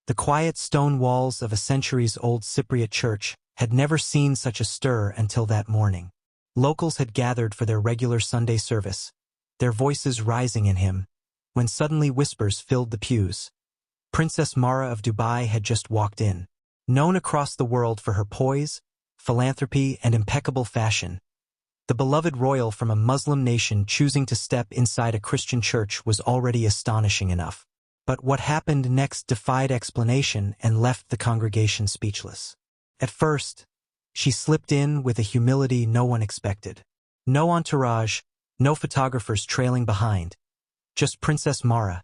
The quiet stone walls of a centuries-old Cypriot church had never seen such a stir until that morning. Locals had gathered for their regular Sunday service, their voices rising in hymn, when suddenly whispers filled the pews. Princess Mahra of Dubai had just walked in. Known across the world for her poise, philanthropy, and impeccable fashion, the beloved royal from a Muslim nation choosing to step inside a Christian church was already astonishing enough. But what happened next defied explanation and left the congregation speechless. At first, she slipped in with a humility no one expected. No entourage, no photographers trailing behind, just Princess Mahra,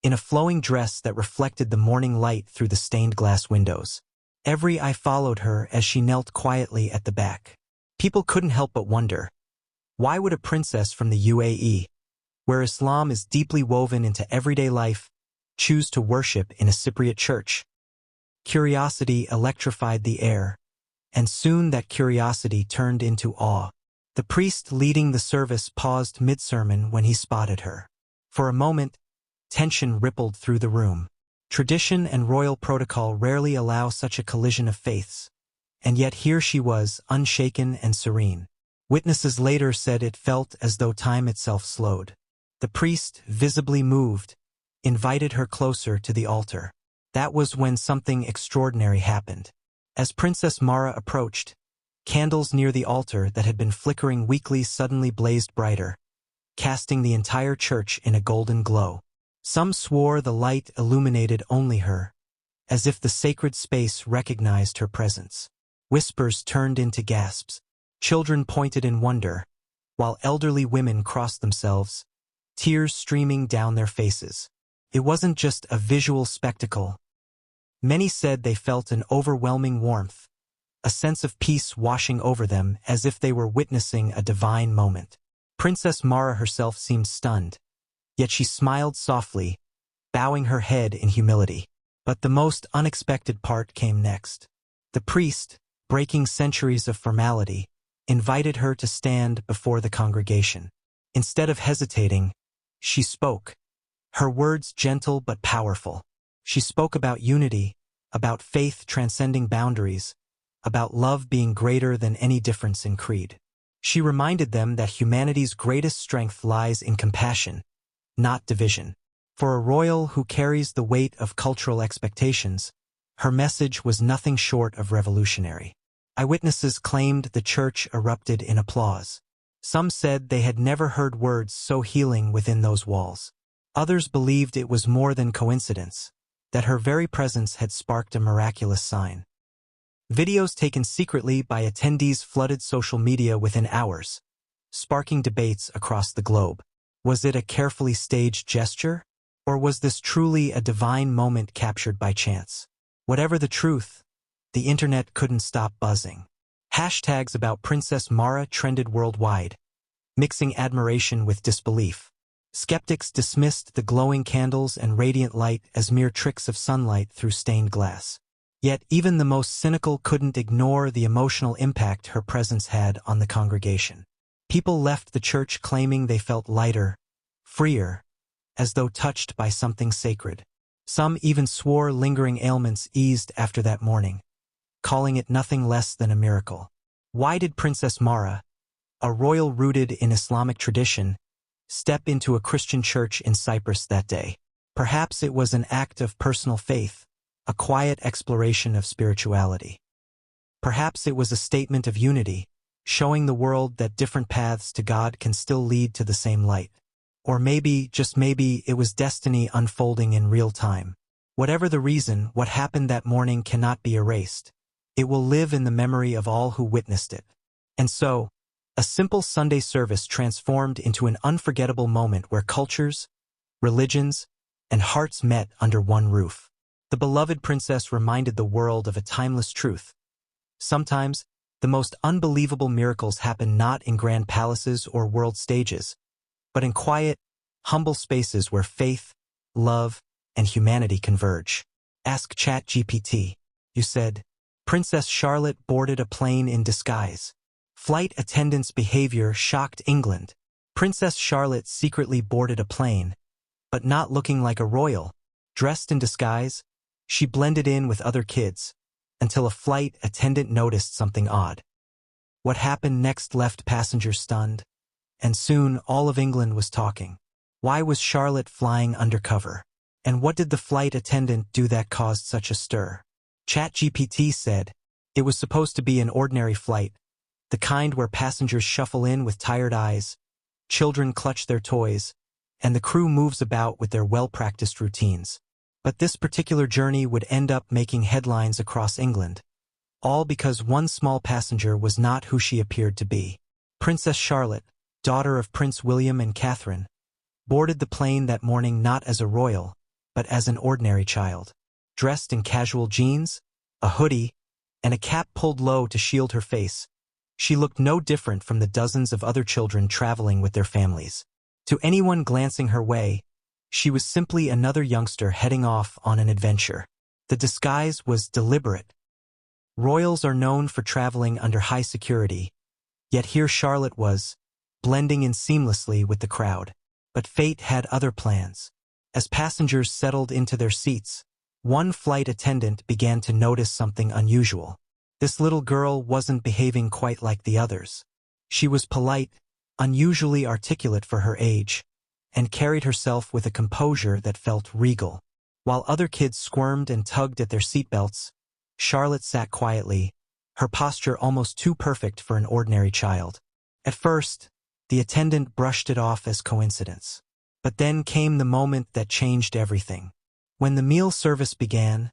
in a flowing dress that reflected the morning light through the stained glass windows. Every eye followed her as she knelt quietly at the back. People couldn't help but wonder, why would a princess from the UAE, where Islam is deeply woven into everyday life, choose to worship in a Cypriot church? Curiosity electrified the air, and soon that curiosity turned into awe. The priest leading the service paused mid-sermon when he spotted her. For a moment, tension rippled through the room. Tradition and royal protocol rarely allow such a collision of faiths, and yet here she was, unshaken and serene. Witnesses later said it felt as though time itself slowed. The priest, visibly moved, invited her closer to the altar. That was when something extraordinary happened. As Princess Mahra approached, candles near the altar that had been flickering weakly suddenly blazed brighter, casting the entire church in a golden glow. Some swore the light illuminated only her, as if the sacred space recognized her presence. Whispers turned into gasps. Children pointed in wonder, while elderly women crossed themselves, tears streaming down their faces. It wasn't just a visual spectacle. Many said they felt an overwhelming warmth, a sense of peace washing over them as if they were witnessing a divine moment. Princess Mahra herself seemed stunned, yet she smiled softly, bowing her head in humility. But the most unexpected part came next. The priest, breaking centuries of formality, invited her to stand before the congregation. Instead of hesitating, she spoke, her words gentle but powerful. She spoke about unity, about faith transcending boundaries, about love being greater than any difference in creed. She reminded them that humanity's greatest strength lies in compassion, not division. For a royal who carries the weight of cultural expectations, her message was nothing short of revolutionary. Eyewitnesses claimed the church erupted in applause. Some said they had never heard words so healing within those walls. Others believed it was more than coincidence, that her very presence had sparked a miraculous sign. Videos taken secretly by attendees flooded social media within hours, sparking debates across the globe. Was it a carefully staged gesture? Or was this truly a divine moment captured by chance? Whatever the truth, the internet couldn't stop buzzing. Hashtags about Princess Mahra trended worldwide, mixing admiration with disbelief. Skeptics dismissed the glowing candles and radiant light as mere tricks of sunlight through stained glass. Yet even the most cynical couldn't ignore the emotional impact her presence had on the congregation. People left the church claiming they felt lighter, freer, as though touched by something sacred. Some even swore lingering ailments eased after that morning, calling it nothing less than a miracle. Why did Princess Mahra, a royal rooted in Islamic tradition, step into a Christian church in Cyprus that day? Perhaps it was an act of personal faith, a quiet exploration of spirituality. Perhaps it was a statement of unity, showing the world that different paths to God can still lead to the same light. Or maybe, just maybe, it was destiny unfolding in real time. Whatever the reason, what happened that morning cannot be erased. It will live in the memory of all who witnessed it. And so, a simple Sunday service transformed into an unforgettable moment where cultures, religions, and hearts met under one roof. The beloved princess reminded the world of a timeless truth. Sometimes, the most unbelievable miracles happen not in grand palaces or world stages, but in quiet, humble spaces where faith, love, and humanity converge. Ask ChatGPT. You said, Princess Charlotte boarded a plane in disguise. Flight attendants' behavior shocked England. Princess Charlotte secretly boarded a plane, but not looking like a royal. Dressed in disguise, She blended in with other kids, until a flight attendant noticed something odd. What happened next left passengers stunned, and soon all of England was talking. Why was Charlotte flying undercover? And what did the flight attendant do that caused such a stir? ChatGPT said, it was supposed to be an ordinary flight, the kind where passengers shuffle in with tired eyes, children clutch their toys, and the crew moves about with their well-practiced routines. But this particular journey would end up making headlines across England, all because one small passenger was not who she appeared to be. Princess Charlotte, daughter of Prince William and Catherine, boarded the plane that morning not as a royal, but as an ordinary child. Dressed in casual jeans, a hoodie, and a cap pulled low to shield her face, she looked no different from the dozens of other children traveling with their families. To anyone glancing her way, she was simply another youngster heading off on an adventure. The disguise was deliberate. Royals are known for traveling under high security, yet here Charlotte was, blending in seamlessly with the crowd. But fate had other plans. As passengers settled into their seats, one flight attendant began to notice something unusual. This little girl wasn't behaving quite like the others. She was polite, unusually articulate for her age, and carried herself with a composure that felt regal. While other kids squirmed and tugged at their seatbelts, Charlotte sat quietly, her posture almost too perfect for an ordinary child. At first, the attendant brushed it off as coincidence. But then came the moment that changed everything. When the meal service began,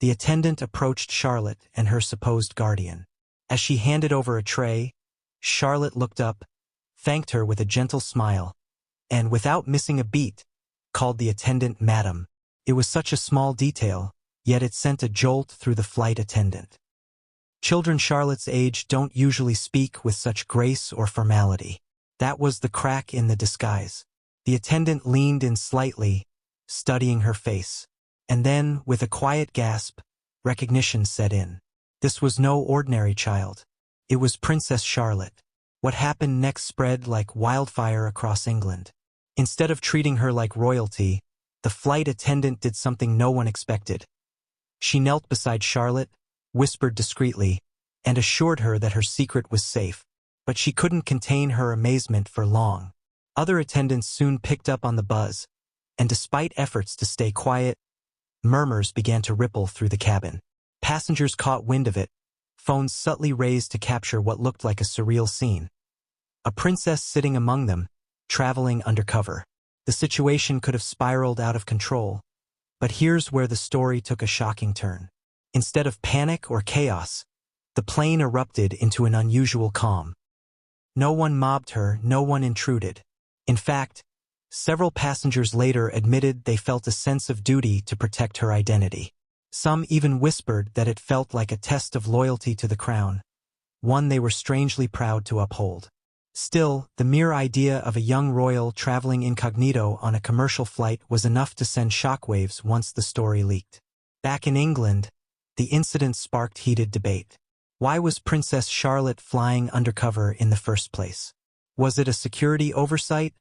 the attendant approached Charlotte and her supposed guardian. As she handed over a tray, Charlotte looked up, thanked her with a gentle smile, and without missing a beat, called the attendant Madam. It was such a small detail, yet it sent a jolt through the flight attendant. Children Charlotte's age don't usually speak with such grace or formality. That was the crack in the disguise. The attendant leaned in slightly, studying her face. And then, with a quiet gasp, recognition set in. This was no ordinary child. It was Princess Charlotte. What happened next spread like wildfire across England. Instead of treating her like royalty, the flight attendant did something no one expected. She knelt beside Charlotte, whispered discreetly, and assured her that her secret was safe. But she couldn't contain her amazement for long. Other attendants soon picked up on the buzz, and despite efforts to stay quiet, murmurs began to ripple through the cabin. Passengers caught wind of it, phones subtly raised to capture what looked like a surreal scene. A princess sitting among them, traveling undercover. The situation could have spiraled out of control, but here's where the story took a shocking turn. Instead of panic or chaos, the plane erupted into an unusual calm. No one mobbed her, no one intruded. In fact, several passengers later admitted they felt a sense of duty to protect her identity. Some even whispered that it felt like a test of loyalty to the crown, one they were strangely proud to uphold. Still, the mere idea of a young royal traveling incognito on a commercial flight was enough to send shockwaves once the story leaked. Back in England, the incident sparked heated debate. Why was Princess Charlotte flying undercover in the first place? Was it a security oversight,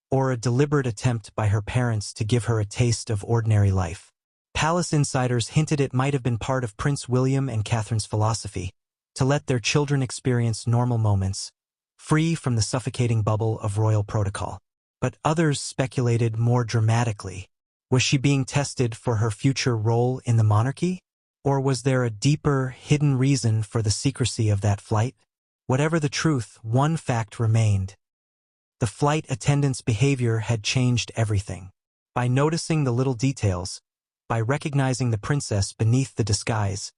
or a deliberate attempt by her parents to give her a taste of ordinary life? Palace insiders hinted it might have been part of Prince William and Catherine's philosophy, to let their children experience normal moments, free from the suffocating bubble of royal protocol. But others speculated more dramatically. Was she being tested for her future role in the monarchy? Or was there a deeper, hidden reason for the secrecy of that flight? Whatever the truth, one fact remained. The flight attendant's behavior had changed everything. By noticing the little details, by recognizing the princess beneath the disguise,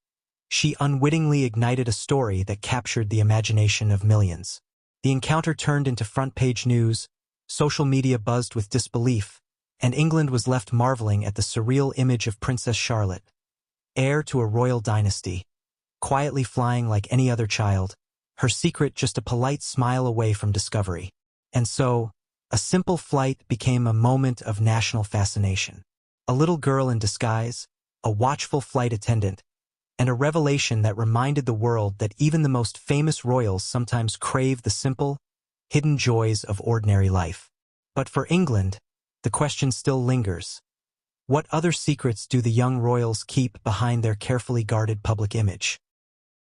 she unwittingly ignited a story that captured the imagination of millions. The encounter turned into front-page news, social media buzzed with disbelief, and England was left marveling at the surreal image of Princess Charlotte, heir to a royal dynasty, quietly flying like any other child, her secret just a polite smile away from discovery. And so, a simple flight became a moment of national fascination. A little girl in disguise, a watchful flight attendant, and a revelation that reminded the world that even the most famous royals sometimes crave the simple, hidden joys of ordinary life. But for England, the question still lingers. What other secrets do the young royals keep behind their carefully guarded public image?